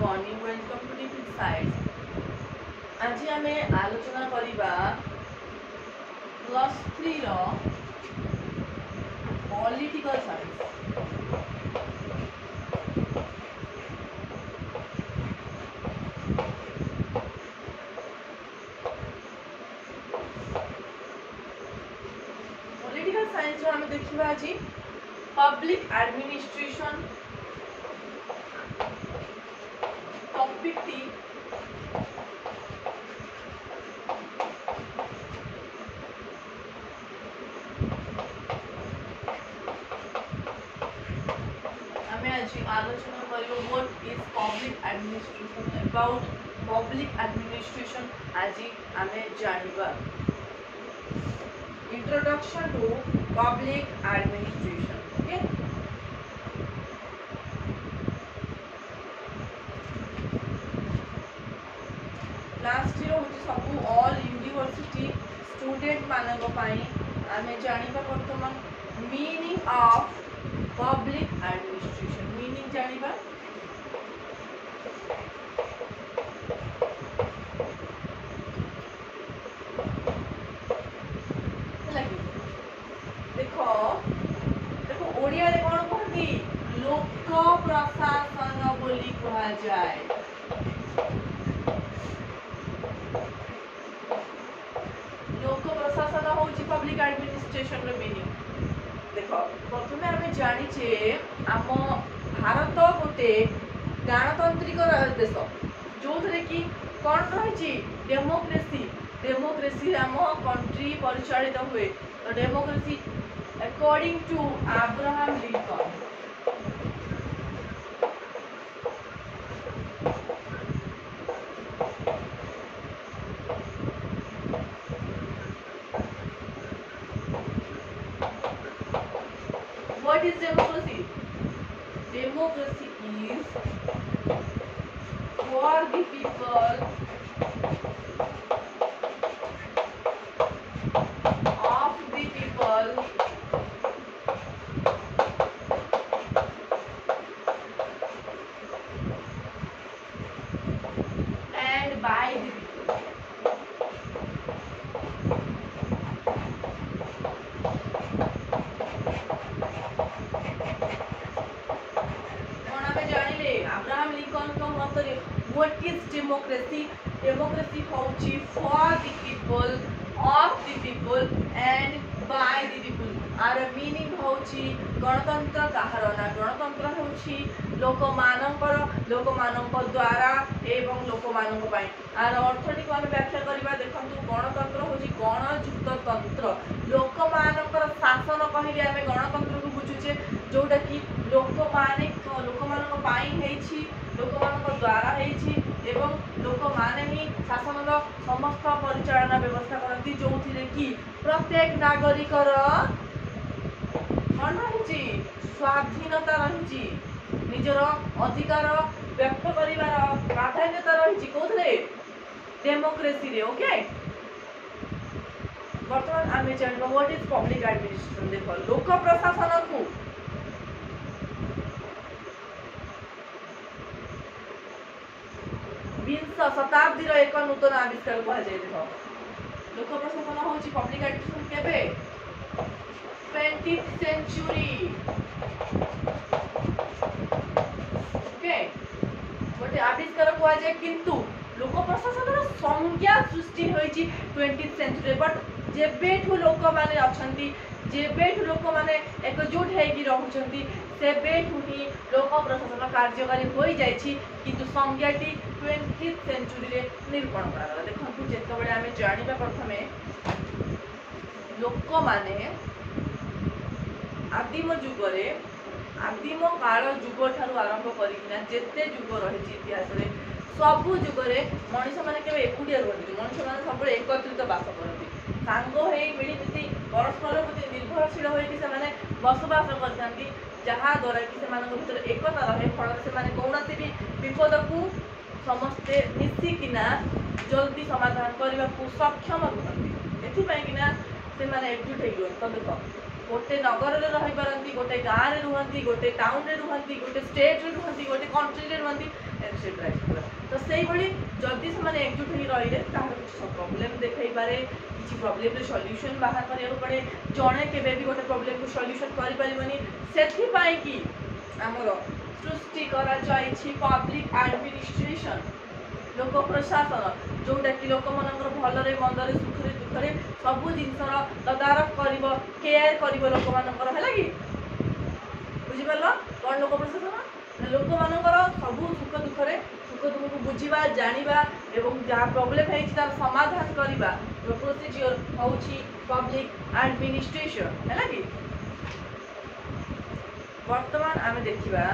morning, welcome to Different Sides. आज आमे आलोचना करिबा प्लस 3 रो पॉलिटिकल साइंस। पॉलिटिकल साइंस रो आमे देखिबा आज पब्लिक एडमिनिस्ट्रेशन टॉपिक टी आलोचना करियो what is public administration about public administration आज आमे जानिबा introduction to public administration. Okay, class 0 होची सब ऑल यूनिवर्सिटी स्टूडेंट मानक पई आमे जानिबा वर्तमान meaning of public administration. Meaning जानिबा देखो देखो ओडिया रे कोन कहती लोक प्रशासन बोली कहा जाए। लोक प्रशासन होची पब्लिक एडमिनिस्ट्रेशन रो मीनिंग। देखो प्रथमे आमे जानि जे आम भारत गोटे गणतांत्रिक देश जो थरे कि कोन रहिछि डेमोक्रेसी। डेमोक्रेसी आम कंट्री परिचालित हुए। तो democracy according to Abraham Lincoln. What is democracy? Democracy is for the people, of the people, and by the people. Abraham Lincoln को मतरे व्हाट इज डेमोक्रेसी? डेमोक्रेसी होची for the people, of the people and by the people. आर meaning होची गणतंत्र काहर ना गणतंत्र होची लोक मानक द्वारा एवं लोक मानक पई। आर अर्थटी को हम व्याख्या करबा देखंतु गणतंत्र होची गणयुक्त तंत्र। लोक मानकर शासन कहिले हम गणतंत्र को बुझुचे जोटा कि लोक मानक पाई हेछि, लोक मानक द्वारा हेछि एवं लोक माने ही शासन समस्त परिचालना व्यवस्था करती जोथिरे कि प्रत्येक नागरिकर मन रहिछि स्वाधीनता रहिछि, निजर अधिकार व्यक्त करिवार प्राधान्यता रहिछि कोथरे डेमोक्रेसी रे। ओके, वर्तमान आमे जानबो व्हाट इज पब्लिक एडमिनिस्ट्रेशन। देखो लोक प्रशासन को विंश शताब्दी रो एक नूतन आविष्कार कहा जाय। देखो लोक प्रशासन होची पब्लिक एडमिनिस्ट्रेशन केबे 20th सेंचुरी। ओके, गोटे आविष्कार कहा जाय किंतु लोक प्रशासन रो संज्ञा सृष्टि होईची 20th सेंचुरी। बट जेबेठु लोक माने अछंती, जेबेठु लोक माने एकजुट हेकी रहउछंती, सेबेठु ही लोक प्रशासन कार्यकारी होई जायछि किंतु संज्ञाटी 20th सेंचुरी रे निर्माण करा। देखंतु जेतबेले आमे जानिबा प्रथमे लोक माने आदिम जुगरे आदिम काल जुग ठारू आरंभ करिकिना जेते जुग रहिछि इतिहास रे सबु जुगरे मनुष्य माने केबे एकुटिया रहନ୍ତି। मनुष्य माने सबले एकत्रित बास करନ୍ତି, सांग हेई मिलिमिशि परस्पर प्रति निर्भरशील होइकि से माने बसबास करथांती, जहा द्वारा कि से मानक भीतर एकता रहे। फल से माने कोनोसी भी विपद को समस्ते मिसिकिना जल्दी समाधान करने को सक्षम रुहंती। एथि पई किना से माने एकजुट हेइ रुहंती। तो देखो गोटे नगर रे रहि पारंती, गोटे गाँ रे रुहंती, गोटे टाउन रे रुहंती, गोटे स्टेट रे रुहंती, गोटे कंट्री रे रुहंती, एटसेट्रा एटसेट्रा। तो सेही भली जदि से एकजुट हो रही कुछ प्रॉब्लम देखई पारे किसी प्रॉब्लम रे सॉल्यूशन बाहर करिया पड़े जणे केबे भी गोटे प्रॉब्लम को सॉल्यूशन करि परिबनी सेथि पाई कि हमर सृष्टि करा जाइछि पब्लिक एडमिनिस्ट्रेशन लोक प्रशासन जोटा कि लोक मानकर भलरे मंदरे सुखरे दुखरे सब जिनसर तदारक करिवो केयर करिवो लोक मानकर हैला कि बुझि परलो कोन लोक प्रशासन लोक मानकर सब सुख दुखरे सुख दुख को बुझिबा जानिबा एवं जहाँ प्रॉब्लम है तार समाधान करिबा प्रोसीजर होउछि पब्लिक एडमिनिस्ट्रेशन हैला कि वर्तमान आमे देखिबा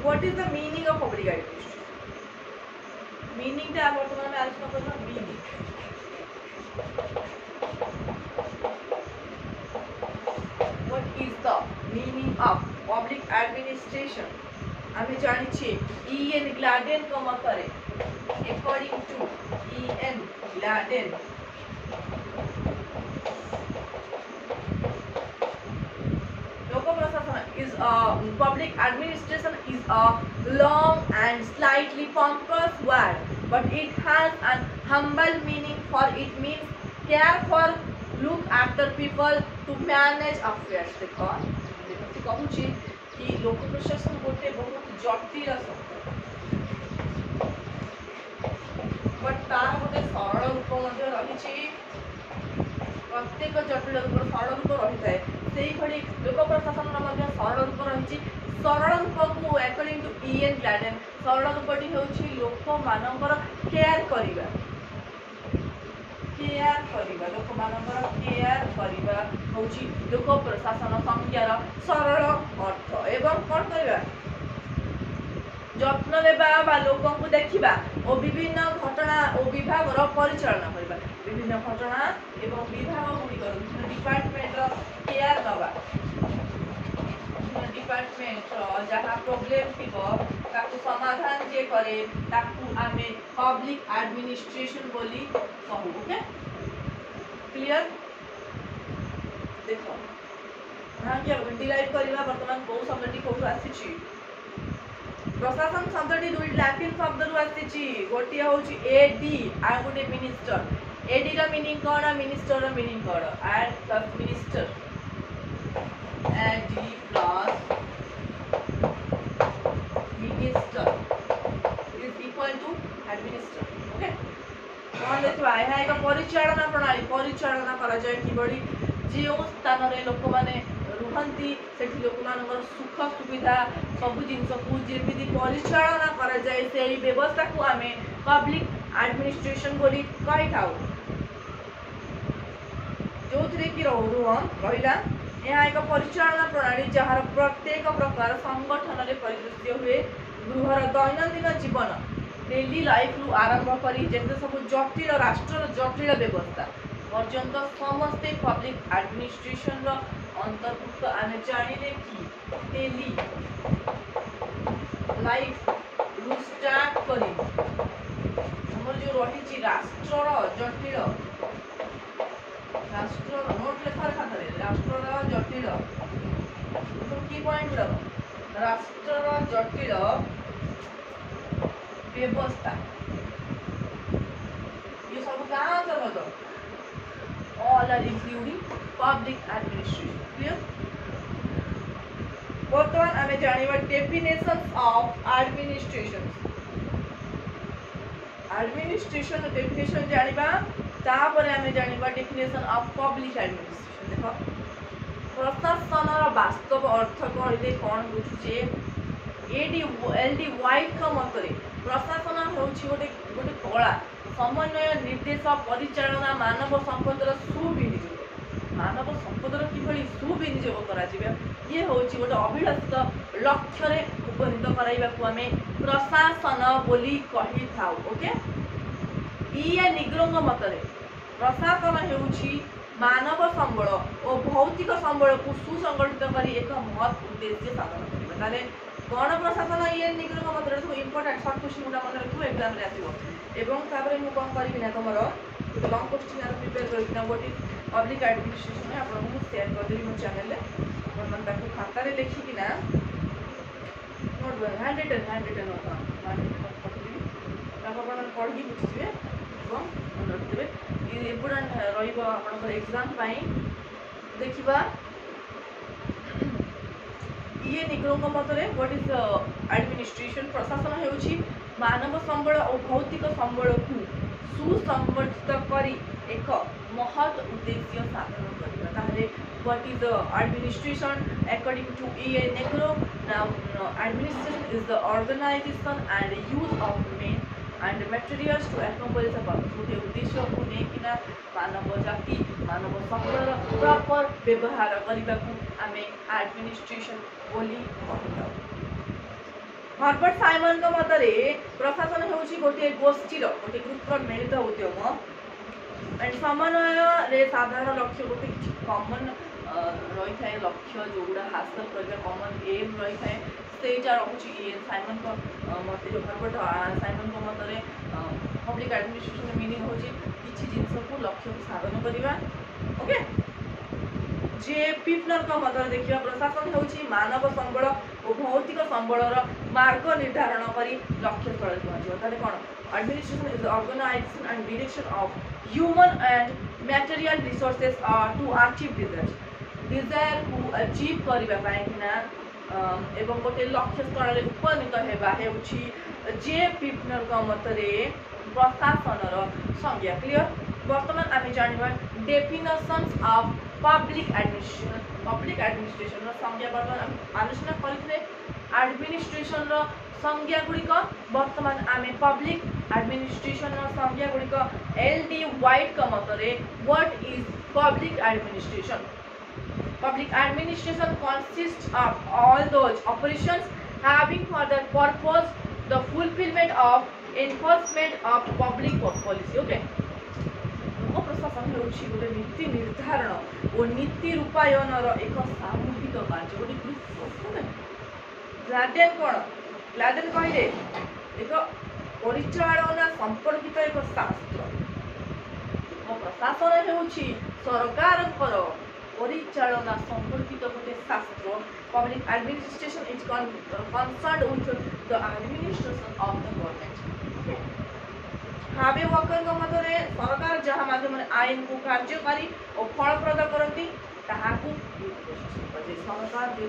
what is the meaning of public administration meaning टा वर्तमान में आलोचना करबा meaning what is the meaning of public administration हमें जानी छे E.N. ग्लाडेन को मतरे according to E.N. ग्लाडेन is public administration is a long and slightly pompous word, but it has an humble meaning for it means care for, look after people, to manage affairs. देखो कहूँ कि लोक प्रशासन गोटे बहुत जटिल शब्द बट तार गोटे सरल रूप रही प्रत्येक जटिल रूप सरल रूप रही है से भली लोक प्रशासन सरल रूप रही सरल रूप को अकॉर्डिंग टू E.N. ग्लाडेन सरल रूपटी हूँ लोक मानकर केयर करवा लोक मानकर केयर करवा हूँ लोक प्रशासन संज्ञार सरल अर्थ एवं कौन करवा যত্ন নেবা বা লোকଙ୍କୁ ଦେଖିବା ଓ বিভিন্ন ଘଟଣା ଓ ବିଭାଗର ପରିଚାଳନା କରିବା ବିଭିନ୍ନ ଘଟଣା ଏବଂ ବିଭାଗ ଗୁଡ଼ିକର ବିଭିନ୍ନ ଡିପାର୍ଟମେଣ୍ଟର କେୟାର ନେବା ଡିପାର୍ଟମେଣ୍ଟର ଯାହା ପ୍ରୋବ୍ଲେମ ଥିବ ତାକୁ ସମାଧାନ ଯେ କରେ ତାକୁ ଆମେ ପବ୍ଲିକ ଆଡମିନିଷ୍ଟ୍ରେସନ ବୋଲି କହୁ ଓକେ କ୍ଲିୟର ଦେଖ डिराइव करवा वर्तमान कौ शब्दटी कौटू आसी प्रशासन शब्दटी दुई लैटिन शब्द रु आसी गोटे हूँ एडी आ गोटे मिनिस्टर एडी रा मीनिंग कौन मिनिस्टर रा मीनिंग कौन ad plus minister ad plus minister is equal to administer okay कौन देखा यह एक परिचालना प्रणाली परिचालना करा जाए किबड़ी जो स्थान रे लोक माने रुहंती सेठी लोक मानकर सुख सुविधा सब जिनस को जेमिति परिचालना करा जाए से व्यवस्था को आमे पब्लिक एडमिनिस्ट्रेशन बोली कहि थाउ जोथरे कि रुहन रहिला यह एक परिचालना प्रणाली जहार प्रत्येक प्रकार संगठन रे परिदृश्य हुए गृहर दैनंदिन जीवन डेली लाइफ रु आरंभ करी जेते सब जटिल राष्ट्र जटिल व्यवस्था पर्यंत समस्ते पब्लिक एडमिनिस्ट्रेशन रो अंतर्भुक्त आने जानिले कि डेली लाइफ रु स्टार्ट करी हमर जो रही छि राष्ट्र जटिल राष्ट्र नोट लेखा खाते राष्ट्र जटिल तो की पॉइंट राष्ट्र जटिल व्यवस्था ये सब कहाँ अंतर्गत all are including public administration clear वर्तमान आमे जानिबा definitions of administration administration definition जानिबा तापर आमे जानिबा डेफिनेशन ऑफ पब्लिक एडमिनिस्ट्रेशन देखो प्रशासन रो वास्तव अर्थ कहले कोन बुझुचे एडी एलडी वाइट का मतरे प्रशासन होउछि गोटे गोटे कला समन्वय निर्देश परिचालना मानव संपदर सुविनियोग मानव संपदर किभली सुविनियोग करा जिवे ये होछि गोटे अभिलषित लक्ष्य रे उपनीत कराइबा को हमें प्रशासन बोली कहि थाउ ओके इया निग्रोंग मतरे प्रशासन होउछि मानव संबल और भौतिक संबल को सुसंगठित करी एक महत् उद्देश्य साधन करिबा ताले गण प्रशासन ये निग्रोंग मतरे तो इंपोर्टेंट शॉर्ट क्वेश्चन गुडा मन रखिबो एग्जाम रे आसीबो एवं ताबरे मु कोन करिबि ना तमरो लॉन्ग क्वेश्चन आर प्रिपेयर करिना व्हाट इज पब्लिक एडमिनिस्ट्रेशन में आपको शेयर करदेवी मो चैनल आपको खाता लिखिकिना नोट हैंड रिटन होता पढ़ी बुझे और रखिए इम्पोर्टाट रही एग्जाम देखा ये निग्रों मतरे व्हाट इज एडमिनिस्ट्रेशन प्रशासन होउछि मानव संबल और भौतिक संबल को सुसंगठित करी एक महत् उद्देश्य साधन करिबा ताहले what is administration according to a Nigro administration is the organisation and use of men and materials to accomplish a purpose गोटे उद्देश्य को लेकिना मानव जाति मानव संबल प्रॉपर व्यवहार करने को आम एडमिनिस्ट्रेशन बोली कहता हर्बर्ट साइमन का मतरे प्रशासन होउछि गोटे गोष्ठीर गोटे ग्रुपर मिलित उद्यम एंड समन्वय रे साधारण लक्ष्य गोटे किछि कॉमन रही था लक्ष्य जोड़ा हासिल करबा कॉमन एम रही था सेटा रखुछि ये साइमन को मत जो हर्बर्ट साइमन को मतरे पब्लिक एडमिनिस्ट्रेशन मीनिंग होछि किछि जिंस को लक्ष्य को साधन करबा ओके जे पिफनर का मतरे देखिबा प्रशासन होछि मानव संबल और भौतिक संबलर मार्ग निर्धारण करी लक्ष्य स्थल पहुंचबो ताले कोन administration is the organisation and direction of human and material resources to achieve desire को अचीव करबा पाइना एवं गोटे लक्ष्य स्थल उपनीत हेबा हेउछि जे पिफनर का मतरे प्रशासनर संज्ञा क्लियर वर्तमान आम जानिबा डेफिनेशंस ऑफ पब्लिक एडमिनिस्ट्रेशन संज्ञा वर्तमान आलोचना करथिले एडमिनिस्ट्रेशन संज्ञा गुड़िक वर्तमान आम पब्लिक एडमिनिस्ट्रेशन संज्ञा गुड़िक एल.डी. व्हाइट का मतरे what is public administration Public administration consists of all those operations having for their purpose the fulfillment of enforcement of public policy. Okay. लोक प्रशासन होउछि गोटे नीति निर्धारण और नीति रूपायनर एक सामूहिक कार्य गोटे ग्रुप ग्लाडेन कोन ग्लाडेन कहिले एक परिचालना संपर्कित एक शास्त्र प्रशासन होउछि सरकारकर परिचालना संपर्कित गोटे शास्त्र public administration is concerned with the administration of the government हाबे वकर मतरे सरकार जहाँ माध्यम आईन को कार्यकारी और फलप्रद करती ताहाकू सरकार जो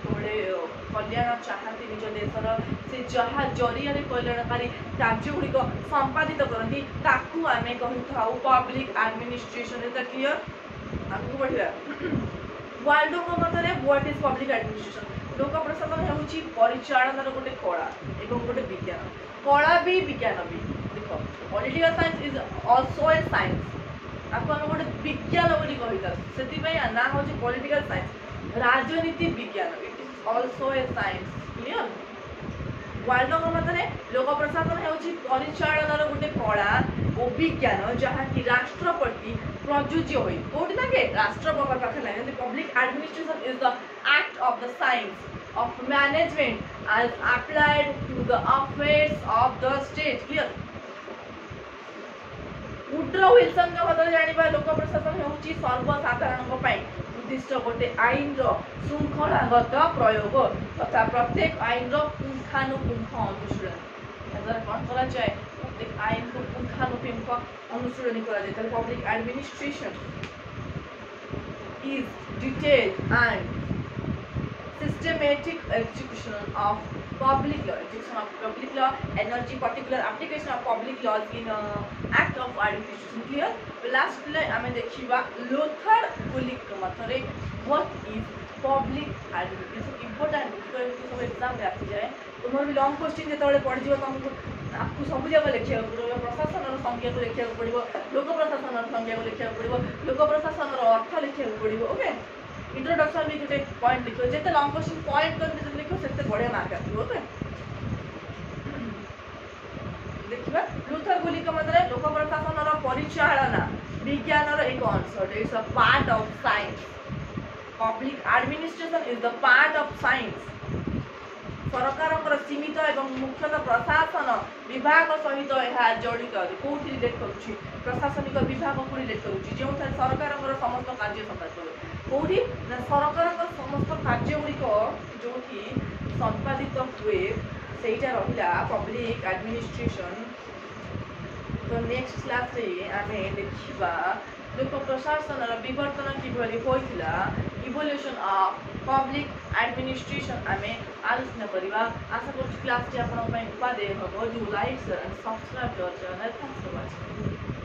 कल्याण चाहती निज देशर से जहाँ जरिया कल्याणकारी कार्यगुड़िक संपादित करती ताकू आम कहू public administration is the clear आगू बढ़िया वाल्डो मतरे व्हाट इज पब्लिक एडमिनिस्ट्रेशन लोक प्रशासन होउछि परिचालनार गोटे कला एवं गोटे विज्ञान कला भी विज्ञान भी देखो political science is also a science आपको हम गोटे विज्ञान बोली कहिता सेति पय ना होछि पॉलिटिकल साइंस राजनीति विज्ञान it is also a science clear Waldo मतरे लोक प्रशासन होउछि परिचालनार गोटे कला और विज्ञान जहाँ कि राष्ट्रपति प्रयोज्य होई कोठी लागे राष्ट्र बाबा पाखे लागे public administration is the act of the science of management as applied to the affairs of the state clear Woodrow Wilson का बदल जानिबा लोक प्रशासन होउची सर्वसाधारण को पई उद्दिष्ट गोटे आईन रो शृंखलागत प्रयोग तथा प्रत्येक आईन रो पुंखानुपुंख अनुसरण एदर कोन करा जाय प्रत्येक आईन को पुंखानुपुंख अनुसरण करा जाय ताले public administration is detailed and systematic execution of public law, energy particular application of public laws in act of administration clear. Last line आमे देखिबा लोथर कुलिक मतरे what is public administration important because सब एग्जाम रे आसी जाए तुमर भी long question जेतबे पढ़ जिवो तुमको आपको सब जगह लिखिया पड़िबो प्रशासन संज्ञा को लिखिया पड़िबो लोक प्रशासन संज्ञा को लिखिया पड़िबो लोक प्रशासन अर्थ लिखिया पड़िबो ओके इंट्रोडक्शन भी गोटे पॉइंट लिखो जेते लॉन्ग क्वेश्चन पॉइंट करके लिखो सेते बढ़िया मार्क आसीबो ओके देखिबा लूथर गुलिक मतरे लोक प्रशासन परिचालना विज्ञान एक अंश it's a part of science public administration is the part of science सरकार सीमित एवं मुख्यतः प्रशासन विभाग सहित यह जड़ित कौटी रिलेट करुच्ची प्रशासनिक विभाग को रिलेट करुच्ची जो सरकार समस्त कार्य संपादित कौटी ना सरकार समस्त कार्यगुड़िक जो संपादित हुए सेटा रहा पब्लिक एडमिनिस्ट्रेशन। तो नेक्स्ट क्लास रे आमे देखिबा लोक प्रशासन विवर्तन किभली होइथिला इवोल्यूशन ऑफ पब्लिक एडमिनिस्ट्रेशन आमे आलोचना करिबा। आशा करूँ क्लास टी आपन पई उपादेय हबो। Do like and subscribe to our channel. Thanks for watching.